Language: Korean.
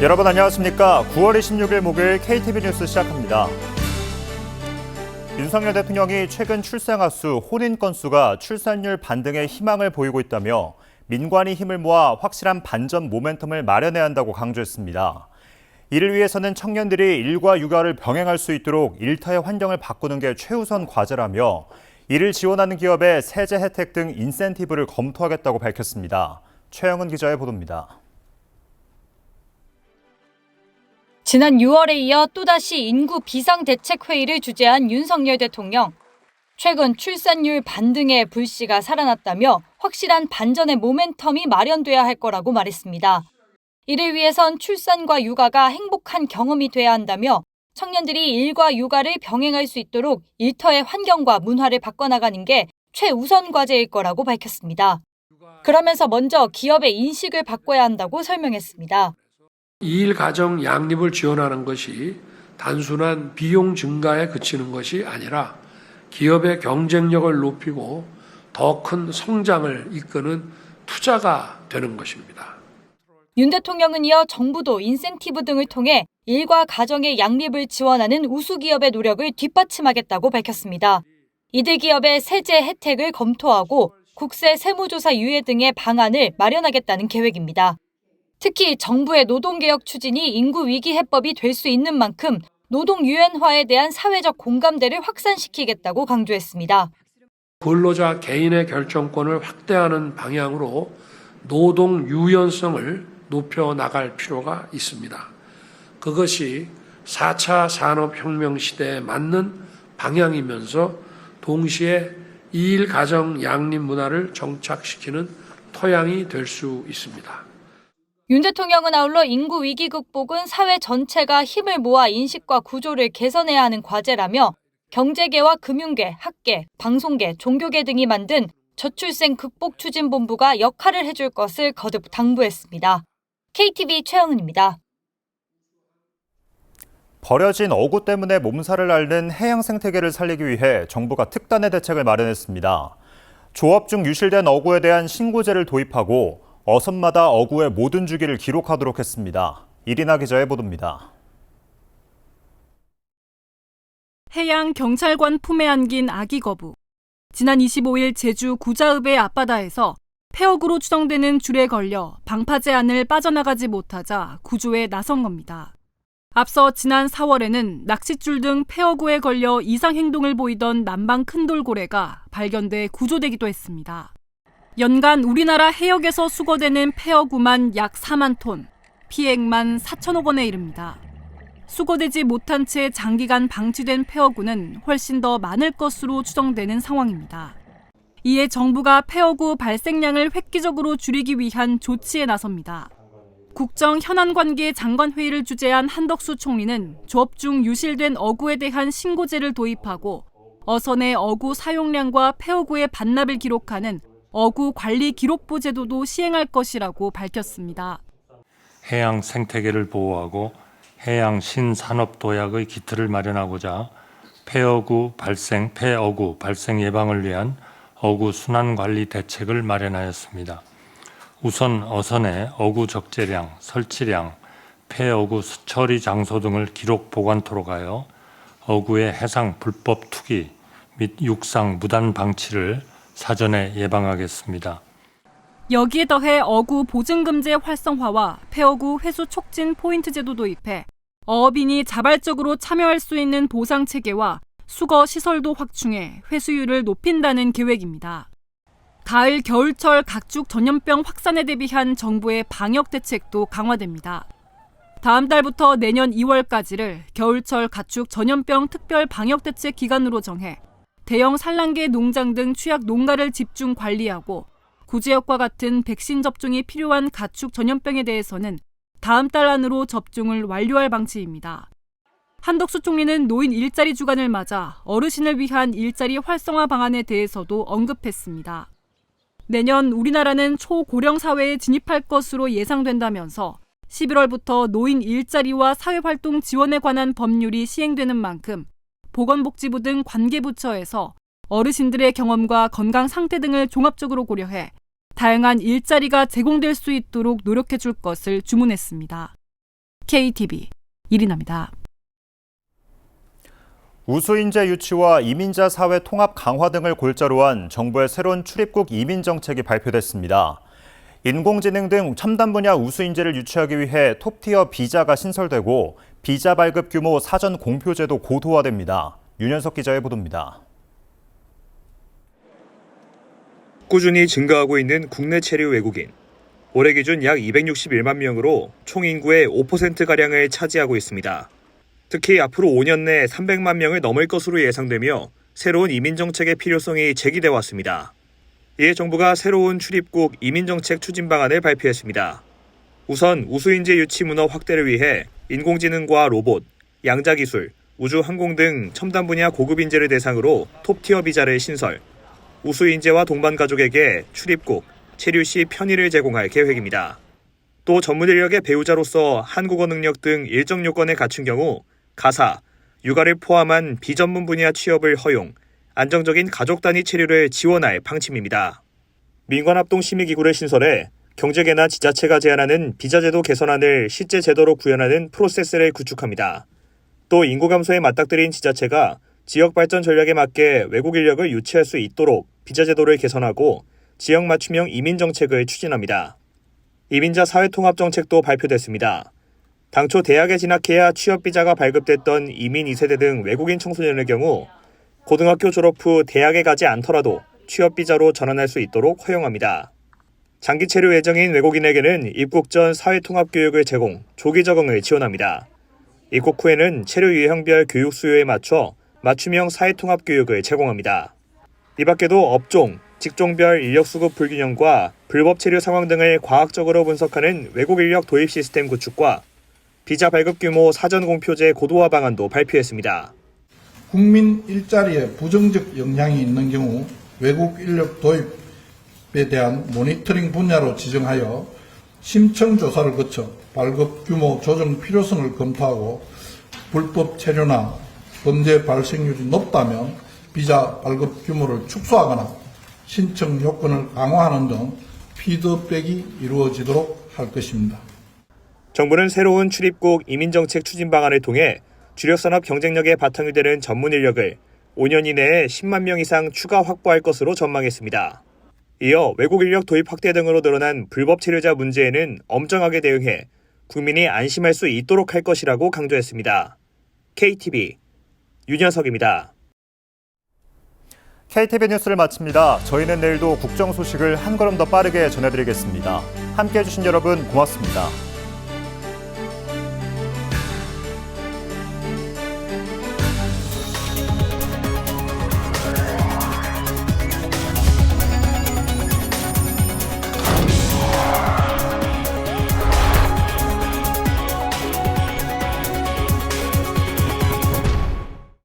여러분 안녕하십니까? 9월 26일 목요일 KTV 뉴스 시작합니다. 윤석열 대통령이 최근 출생아 수, 혼인 건수가 출산율 반등에 희망을 보이고 있다며 민관이 힘을 모아 확실한 반전 모멘텀을 마련해야 한다고 강조했습니다. 이를 위해서는 청년들이 일과 육아를 병행할 수 있도록 일터의 환경을 바꾸는 게 최우선 과제라며 이를 지원하는 기업의 세제 혜택 등 인센티브를 검토하겠다고 밝혔습니다. 최영은 기자의 보도입니다. 지난 6월에 이어 또다시 인구 비상대책회의를 주재한 윤석열 대통령. 최근 출산율 반등의 불씨가 살아났다며 확실한 반전의 모멘텀이 마련돼야 할 거라고 말했습니다. 이를 위해선 출산과 육아가 행복한 경험이 돼야 한다며 청년들이 일과 육아를 병행할 수 있도록 일터의 환경과 문화를 바꿔나가는 게 최우선 과제일 거라고 밝혔습니다. 그러면서 먼저 기업의 인식을 바꿔야 한다고 설명했습니다. 2일 가정 양립을 지원하는 것이 단순한 비용 증가에 그치는 것이 아니라 기업의 경쟁력을 높이고 더 큰 성장을 이끄는 투자가 되는 것입니다. 윤 대통령은 이어 정부도 인센티브 등을 통해 일과 가정의 양립을 지원하는 우수기업의 노력을 뒷받침하겠다고 밝혔습니다. 이들 기업의 세제 혜택을 검토하고 국세 세무조사 유예 등의 방안을 마련하겠다는 계획입니다. 특히 정부의 노동개혁 추진이 인구위기 해법이 될 수 있는 만큼 노동 유연화에 대한 사회적 공감대를 확산시키겠다고 강조했습니다. 근로자 개인의 결정권을 확대하는 방향으로 노동 유연성을 높여 나갈 필요가 있습니다. 그것이 4차 산업혁명 시대에 맞는 방향이면서 동시에 2일 가정 양립 문화를 정착시키는 토양이 될 수 있습니다. 윤 대통령은 아울러 인구 위기 극복은 사회 전체가 힘을 모아 인식과 구조를 개선해야 하는 과제라며 경제계와 금융계, 학계, 방송계, 종교계 등이 만든 저출생 극복 추진본부가 역할을 해줄 것을 거듭 당부했습니다. KTV 최영은입니다. 버려진 어구 때문에 몸살을 앓는 해양 생태계를 살리기 위해 정부가 특단의 대책을 마련했습니다. 조업 중 유실된 어구에 대한 신고제를 도입하고 어선마다 어구의 모든 주기를 기록하도록 했습니다. 이리나 기자의 보도입니다. 해양 경찰관 품에 안긴 아기 거북. 지난 25일 제주 구자읍의 앞바다에서 폐어구로 추정되는 줄에 걸려 방파제 안을 빠져나가지 못하자 구조에 나선 겁니다. 앞서 지난 4월에는 낚싯줄 등 폐어구에 걸려 이상 행동을 보이던 남방 큰돌고래가 발견돼 구조되기도 했습니다. 연간 우리나라 해역에서 수거되는 폐어구만 약 4만 톤, 피해액만 4천억 원에 이릅니다. 수거되지 못한 채 장기간 방치된 폐어구는 훨씬 더 많을 것으로 추정되는 상황입니다. 이에 정부가 폐어구 발생량을 획기적으로 줄이기 위한 조치에 나섭니다. 국정 현안관계 장관회의를 주재한 한덕수 총리는 조업 중 유실된 어구에 대한 신고제를 도입하고 어선의 어구 사용량과 폐어구의 반납을 기록하는 어구 관리 기록부 제도도 시행할 것이라고 밝혔습니다. 해양 생태계를 보호하고 해양 신산업 도약의 기틀을 마련하고자 폐어구 발생 예방을 위한 어구 순환 관리 대책을 마련하였습니다. 우선 어선의 어구 적재량, 설치량, 폐어구 수처리 장소 등을 기록 보관토록 하여 어구의 해상 불법 투기 및 육상 무단 방치를 사전에 예방하겠습니다. 여기에 더해 어구 보증금제 활성화와 폐어구 회수 촉진 포인트 제도 도입해 어업인이 자발적으로 참여할 수 있는 보상 체계와 수거 시설도 확충해 회수율을 높인다는 계획입니다. 가을 겨울철 각축 전염병 확산에 대비한 정부의 방역 대책도 강화됩니다. 다음 달부터 내년 2월까지를 겨울철 가축 전염병 특별 방역 대책 기간으로 정해 대형 산란계 농장 등 취약 농가를 집중 관리하고 구제역과 같은 백신 접종이 필요한 가축 전염병에 대해서는 다음 달 안으로 접종을 완료할 방침입니다. 한덕수 총리는 노인 일자리 주간을 맞아 어르신을 위한 일자리 활성화 방안에 대해서도 언급했습니다. 내년 우리나라는 초고령 사회에 진입할 것으로 예상된다면서 11월부터 노인 일자리와 사회활동 지원에 관한 법률이 시행되는 만큼 보건복지부 등 관계부처에서 어르신들의 경험과 건강 상태 등을 종합적으로 고려해 다양한 일자리가 제공될 수 있도록 노력해 줄 것을 주문했습니다. KTV 이리나입니다. 우수인재 유치와 이민자 사회 통합 강화 등을 골자로 한 정부의 새로운 출입국 이민 정책이 발표됐습니다. 인공지능 등 첨단 분야 우수인재를 유치하기 위해 톱티어 비자가 신설되고 비자 발급 규모 사전 공표제도 고도화됩니다. 윤현석 기자의 보도입니다. 꾸준히 증가하고 있는 국내 체류 외국인. 올해 기준 약 261만 명으로 총 인구의 5%가량을 차지하고 있습니다. 특히 앞으로 5년 내 300만 명을 넘을 것으로 예상되며 새로운 이민 정책의 필요성이 제기돼 왔습니다. 이에 정부가 새로운 출입국 이민 정책 추진 방안을 발표했습니다. 우선 우수인재 유치 문화 확대를 위해 인공지능과 로봇, 양자기술, 우주항공 등 첨단 분야 고급 인재를 대상으로 톱티어 비자를 신설, 우수인재와 동반 가족에게 출입국, 체류 시 편의를 제공할 계획입니다. 또 전문 인력의 배우자로서 한국어 능력 등 일정 요건을 갖춘 경우 가사, 육아를 포함한 비전문 분야 취업을 허용, 안정적인 가족 단위 체류를 지원할 방침입니다. 민관합동심의기구를 신설해 경제계나 지자체가 제안하는 비자제도 개선안을 실제 제도로 구현하는 프로세스를 구축합니다. 또 인구 감소에 맞닥뜨린 지자체가 지역 발전 전략에 맞게 외국 인력을 유치할 수 있도록 비자제도를 개선하고 지역 맞춤형 이민 정책을 추진합니다. 이민자 사회통합 정책도 발표됐습니다. 당초 대학에 진학해야 취업비자가 발급됐던 이민 2세대 등 외국인 청소년의 경우 고등학교 졸업 후 대학에 가지 않더라도 취업비자로 전환할 수 있도록 허용합니다. 장기 체류 예정인 외국인에게는 입국 전 사회통합교육을 제공, 조기 적응을 지원합니다. 입국 후에는 체류 유형별 교육 수요에 맞춰 맞춤형 사회통합교육을 제공합니다. 이 밖에도 업종, 직종별 인력수급 불균형과 불법 체류 상황 등을 과학적으로 분석하는 외국 인력 도입 시스템 구축과 비자 발급 규모 사전 공표제 고도화 방안도 발표했습니다. 국민 일자리에 부정적 영향이 있는 경우 외국 인력 도입에 대한 모니터링 분야로 지정하여 심층 조사를 거쳐 발급 규모 조정 필요성을 검토하고 불법 체류나 범죄 발생률이 높다면 비자 발급 규모를 축소하거나 신청 요건을 강화하는 등 피드백이 이루어지도록 할 것입니다. 정부는 새로운 출입국 이민정책 추진 방안을 통해 주력산업 경쟁력의 바탕이 되는 전문 인력을 5년 이내에 10만 명 이상 추가 확보할 것으로 전망했습니다. 이어 외국 인력 도입 확대 등으로 드러난 불법 체류자 문제에는 엄정하게 대응해 국민이 안심할 수 있도록 할 것이라고 강조했습니다. KTV 윤현석입니다. KTV 뉴스를 마칩니다. 저희는 내일도 국정 소식을 한 걸음 더 빠르게 전해드리겠습니다. 함께해 주신 여러분 고맙습니다.